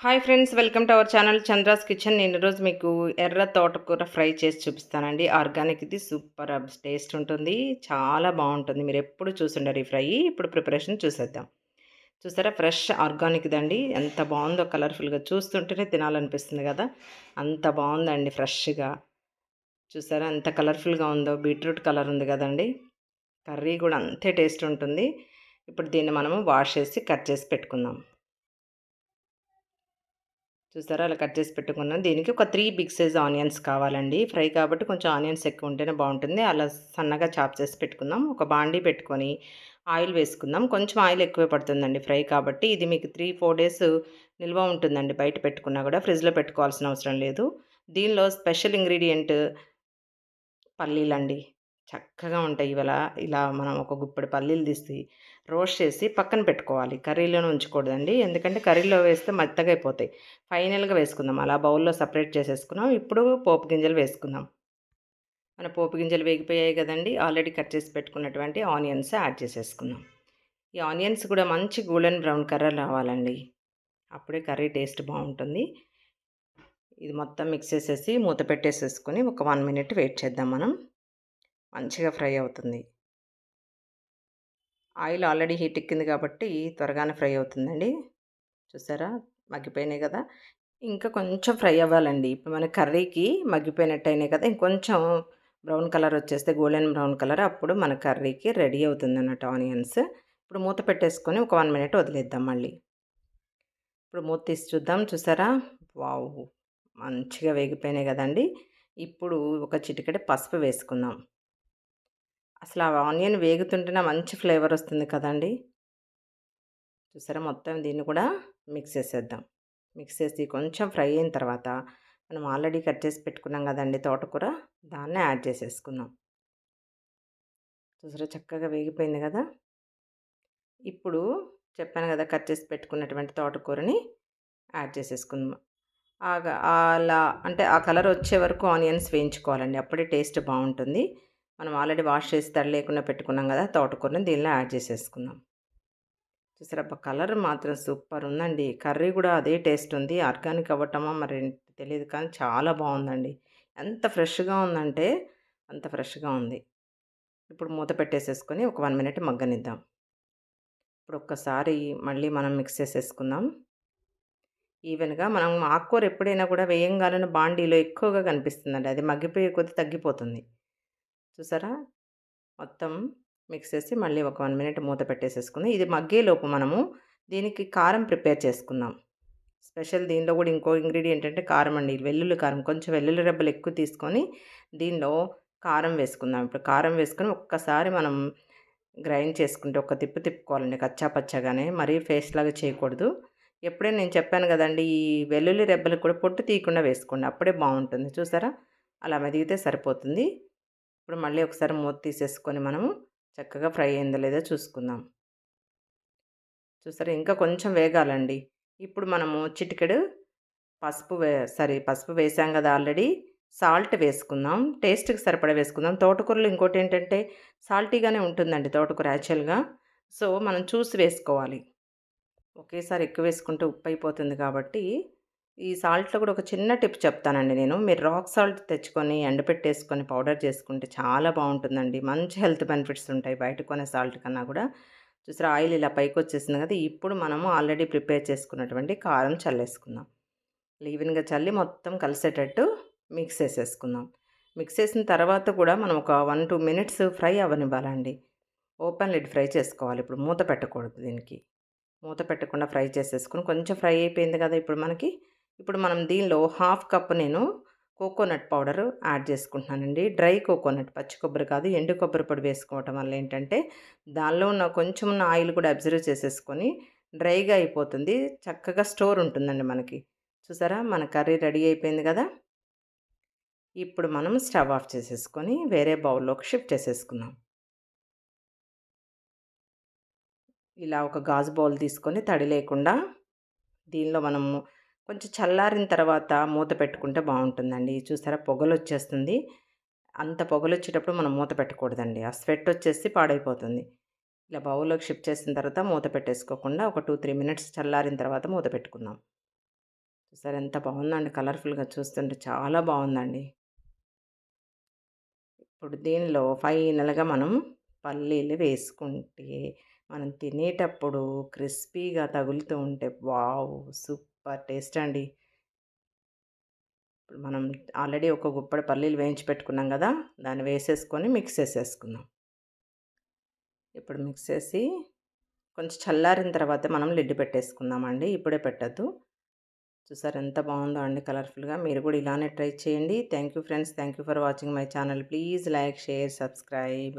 Hi friends, welcome to our channel Chandra's kitchen. నేను ఈరోజు మీకు ఎర్ర తోటకూర ఫ్రై చేసి చూపిస్తానండి. ఆర్గానిక్ ఇది సూపర్ టేస్ట్ ఉంటుంది. చాలా బాగుంటుంది. మీరు ఎప్పుడు చూసుండరు ఈ ఫ్రై. ఇప్పుడు ప్రిపరేషన్ చూసేద్దాం. చూసారా, ఫ్రెష్ ఆర్గానిక్దండి. ఎంత బాగుందో, కలర్ఫుల్గా చూస్తుంటేనే తినాలనిపిస్తుంది కదా. అంత బాగుందండి ఫ్రెష్గా. చూసారా ఎంత కలర్ఫుల్గా ఉందో. బీట్రూట్ కలర్ ఉంది కదండి. కర్రీ కూడా అంతే టేస్ట్ ఉంటుంది. ఇప్పుడు దీన్ని మనము వాష్ చేసి కట్ చేసి పెట్టుకుందాం. చూసారా, అలా కట్ చేసి పెట్టుకున్నాను. దీనికి ఒక 3 బిగ్ సైజ్ ఆనియన్స్ కావాలండి. ఫ్రై కాబట్టి కొంచెం ఆనియన్స్ ఎక్కువ ఉంటేనే బాగుంటుంది. అలా సన్నగా చాప్ చేసి పెట్టుకుందాం. ఒక బాండీ పెట్టుకొని ఆయిల్ వేసుకుందాం. కొంచెం ఆయిల్ ఎక్కువే పడుతుందండి ఫ్రై కాబట్టి. ఇది మీకు 3-4 డేస్ నిల్వ ఉంటుందండి. బయట పెట్టుకున్నా కూడా ఫ్రిడ్జ్లో పెట్టుకోవాల్సిన అవసరం లేదు. దీనిలో స్పెషల్ ఇంగ్రీడియంట్ పల్లీలండి. చక్కగా ఉంటాయి. ఇలా మనం ఒక గుప్పెడు పల్లీలు తీసి రోస్ట్ చేసి పక్కన పెట్టుకోవాలి. కర్రీలోనే ఉంచకూడదండి. ఎందుకంటే కర్రీలో వేస్తే మెత్తగా అయిపోతాయి. ఫైనల్‌గా వేసుకుందాం. అలా బౌల్‌లో సెపరేట్ చేసేసుకున్నాం. ఇప్పుడు పోపు గింజలు వేసుకుందాం. మన పోపు గింజలు వేగిపోయాయి కదండీ. ఆల్రెడీ కట్ చేసి పెట్టుకున్నటువంటి ఆనియన్స్ యాడ్ చేసేసుకుందాం. ఈ ఆనియన్స్ కూడా మంచి గోల్డెన్ బ్రౌన్ కలర్ రావాలండి. అప్పుడే కర్రీ టేస్ట్ బాగుంటుంది. ఇది మొత్తం మిక్స్ చేసేసి మూత పెట్టేసేసుకొని ఒక 1 మినిట్ వెయిట్ చేద్దాం మనం. మంచిగా ఫ్రై అవుతుంది. ఆయిల్ ఆల్రెడీ హీట్ ఎక్కింది కాబట్టి త్వరగానే ఫ్రై అవుతుందండి. చూసారా, మగ్గిపోయినాయి కదా. ఇంకా కొంచెం ఫ్రై అవ్వాలండి. ఇప్పుడు మన కర్రీకి మగ్గిపోయినట్టయినాయి కదా. ఇంకొంచెం బ్రౌన్ కలర్ వచ్చేస్తే, గోల్డెన్ బ్రౌన్ కలర్, అప్పుడు మన కర్రీకి రెడీ అవుతుందన్నట్టు ఆనియన్స్. ఇప్పుడు మూత పెట్టేసుకొని ఒక 1 మినిట్ వదిలేద్దాం మళ్ళీ. ఇప్పుడు మూత తీసి చూద్దాం. చూసారా, వావ్! మంచిగా వేగిపోయినాయి కదండీ. ఇప్పుడు ఒక చిటికెడు పసుపు వేసుకుందాం. అసలు ఆ ఆనియన్ వేగుతుంటేనే మంచి ఫ్లేవర్ వస్తుంది కదండీ. చూసారా, మొత్తం దీన్ని కూడా మిక్స్ చేసేద్దాం. మిక్స్ చేసి కొంచెం ఫ్రై అయిన తర్వాత మనం ఆల్రెడీ కట్ చేసి పెట్టుకున్నాం కదండీ తోటకూర, దాన్ని యాడ్ చేసేసుకుందాం. చూసారా, చక్కగా వేగిపోయింది కదా. ఇప్పుడు చెప్పాను కదా, కట్ చేసి పెట్టుకున్నటువంటి తోటకూరని యాడ్ చేసేసుకుందాం. అలా అంటే ఆ కలర్ వచ్చే వరకు ఆనియన్స్ వేయించుకోవాలండి. అప్పుడే టేస్ట్ బాగుంటుంది. మనం ఆల్రెడీ వాష్ చేసి తడి లేకుండా పెట్టుకున్నాం కదా తోటకూరని, దీనిలో యాడ్ చేసేసుకుందాం. చూసారా, కలర్ మాత్రం సూపర్ ఉందండి. కర్రీ కూడా అదే టేస్ట్ ఉంది. ఆర్గానిక్ అవ్వటమో మరి తెలీదు కానీ చాలా బాగుందండి. ఎంత ఫ్రెష్గా ఉందంటే అంత ఫ్రెష్గా ఉంది. ఇప్పుడు మూత పెట్టేసేసుకొని ఒక 1 మినిట్ మగ్గనిద్దాం. ఇప్పుడు ఒక్కసారి మళ్ళీ మనం మిక్స్ చేసేసుకుందాం. ఈవెన్గా మనం ఆకుకూర ఎప్పుడైనా కూడా వేయంగానే బాండీలో ఎక్కువగా కనిపిస్తుందండి. అది మగ్గిపోయే కొద్దీ తగ్గిపోతుంది. చూసారా, మొత్తం మిక్స్ చేసి మళ్ళీ ఒక 1 మినిట్ మూత పెట్టేసేసుకుందాం. ఇది మగ్గేలోపు మనము దీనికి కారం ప్రిపేర్ చేసుకుందాం. స్పెషల్ దీనిలో కూడా ఇంకో ఇంగ్రీడియంట్ అంటే కారం అండి. వెల్లుల్లి కారం. కొంచెం వెల్లుల్లి రెబ్బలు ఎక్కువ తీసుకొని దీనిలో కారం వేసుకుందాం. ఇప్పుడు కారం వేసుకొని ఒక్కసారి మనం గ్రైండ్ చేసుకుంటే ఒక తిప్పు తిప్పుకోవాలండి కచ్చా పచ్చాగానే. మరీ పేస్ట్ లాగా చేయకూడదు. ఎప్పుడైనా నేను చెప్పాను కదండీ, ఈ వెల్లుల్లి రెబ్బలు కూడా పొట్టు తీయకుండా వేసుకోండి. అప్పుడే బాగుంటుంది. చూసారా, అలా మెదిగితే సరిపోతుంది. ఇప్పుడు మళ్ళీ ఒకసారి మూత తీసేసుకొని మనము చక్కగా ఫ్రై అయిందో లేదో చూసుకుందాం. చూసారా, ఇంకా కొంచెం వేగాలండి. ఇప్పుడు మనము చిటికెడు పసుపు వేసాం కదా ఆల్రెడీ. సాల్ట్ వేసుకుందాం. టేస్ట్‌కి సరిపడా వేసుకుందాం. తోటకూరలో ఇంకోటేంటంటే సాల్టీగానే ఉంటుందండి తోటకూర యాక్చువల్‌గా. సో, మనం చూసి వేసుకోవాలి. ఒకేసారి ఎక్కువ వేసుకుంటే ఉప్పయిపోతుంది కాబట్టి, ఈ సాల్ట్‌లో కూడా ఒక చిన్న టిప్ చెప్తానండి నేను. మీరు రాక్ సాల్ట్ తెచ్చుకొని ఎండపెట్టేసుకొని పౌడర్ చేసుకుంటే చాలా బాగుంటుందండి. మంచి హెల్త్ బెనిఫిట్స్ ఉంటాయి బయట కొనే సాల్ట్ కన్నా కూడా. చూసారా, ఆయిల్ ఇలా పైకొచ్చేసింది కదా. ఇప్పుడు మనము ఆల్రెడీ ప్రిపేర్ చేసుకున్నటువంటి కారం చల్లేసుకుందాం. ఈవెన్‌గా చల్లి మొత్తం కలిసేటట్టు మిక్స్ చేసేసుకుందాం. మిక్స్ చేసిన తర్వాత కూడా మనం ఒక 1-2 మినిట్స్ ఫ్రై అవ్వనివ్వాలండి. ఓపెన్ లిడ్ ఫ్రై చేసుకోవాలి. ఇప్పుడు మూత పెట్టకూడదు దీనికి. మూత పెట్టకుండా ఫ్రై చేసేసుకొని కొంచెం ఫ్రై అయిపోయింది కదా ఇప్పుడు మనకి. ఇప్పుడు మనం దీనిలో హాఫ్ కప్ నేను కోకోనట్ పౌడర్ యాడ్ చేసుకుంటున్నానండి. డ్రై కోకోనట్, పచ్చి కొబ్బరి కాదు. ఎండు కొబ్బరి పొడి వేసుకోవటం వల్ల ఏంటంటే దానిలో ఉన్న కొంచెం ఉన్న ఆయిల్ కూడా అబ్జర్వ్ చేసేసుకొని డ్రైగా అయిపోతుంది. చక్కగా స్టోర్ ఉంటుందండి మనకి. చూసారా, మన కర్రీ రెడీ అయిపోయింది కదా. ఇప్పుడు మనం స్టవ్ ఆఫ్ చేసేసుకొని వేరే బౌల్లోకి షిఫ్ట్ చేసేసుకుందాం. ఇలా ఒక గాజు బౌల్ తీసుకొని తడి లేకుండా దీనిలో మనము కొంచెం చల్లారిన తర్వాత మూత పెట్టుకుంటే బాగుంటుందండి. చూసారా, పొగలొచ్చేస్తుంది. అంత పొగలొచ్చేటప్పుడు మనం మూత పెట్టకూడదండి. ఆ స్వెట్ వచ్చేసి పాడైపోతుంది. ఇలా బౌల్లోకి షిఫ్ట్ చేసిన తర్వాత మూత పెట్టేసుకోకుండా ఒక 2-3 మినిట్స్ చల్లారిన తర్వాత మూత పెట్టుకుందాం. చూసారా ఎంత బాగుందండి, కలర్ఫుల్గా చూస్తుంటే చాలా బాగుందండి. ఇప్పుడు దీనిలో ఫైనల్గా మనం పల్లీలు వేసుకుంటే మనం తినేటప్పుడు క్రిస్పీగా తగులుతూ ఉంటే వావ్, సూపర్ టేస్ట్ అండి. ఇప్పుడు మనం ఆల్రెడీ ఒక గుప్పడి పల్లీలు వేయించి పెట్టుకున్నాం కదా, దాన్ని వేసేసుకొని మిక్స్ చేసేసుకుందాం. ఇప్పుడు మిక్స్ చేసి కొంచెం చల్లారిన తర్వాత మనం లిడ్ పెట్టేసుకుందామండి, ఇప్పుడే పెట్టద్దు. చూసారు ఎంత బాగుందో అండి కలర్ఫుల్గా. మీరు కూడా ఇలానే ట్రై చేయండి. Thank you friends, thank you for watching my channel. Please like, share, subscribe.